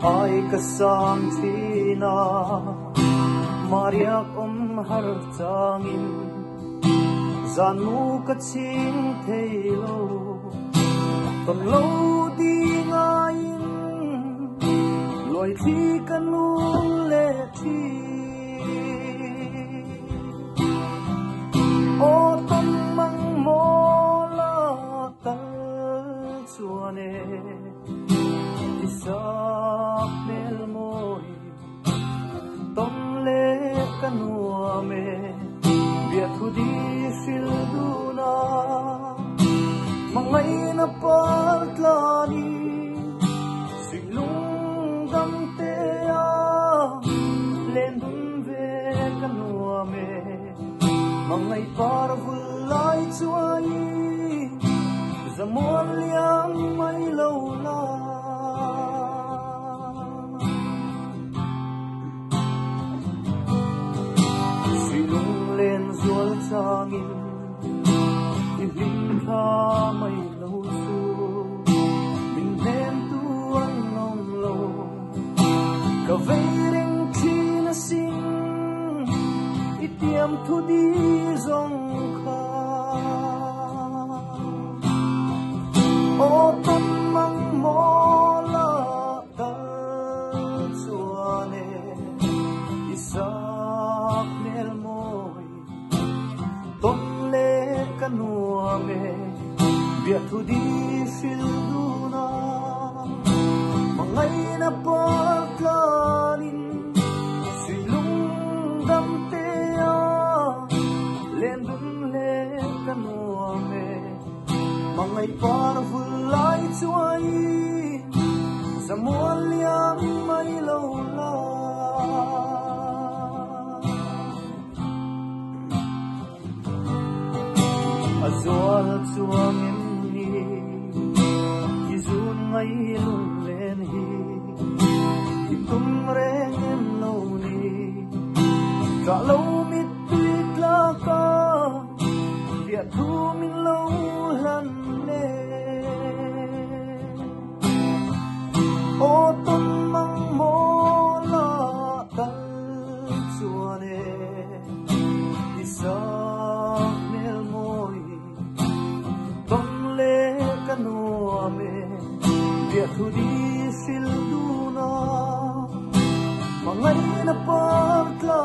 ai kasam thina mariak har changin zanu ka ching theilo ton lo di ngain loi thi kanu le thi o ton mang mo la tal chuane isak mel moi tom le kanua me bia thu di sil duna mangai na patlani silung dam te a len dun ve kanua me mangai par vulai chuai zamon liang mai lo la zual changin ilim tha mai lo su min nem tu an nom lo ka veiring thina sing itiam thu di zong kha o ton mang mo la ta chuane isak nel tom le kanua me bia thu di sil duna mangai na paklanin silung dam te a len dun le kanua me mangai par vulai chuai zamuan liang mai lo la azol chuang em ni izun ngai lung len hi itum reng em lo ni ka lo mit tuit la ka bia thu min lo lan ne o ton mang mo la tal chuane isa kanua me bia thu di sil duna mangai na patla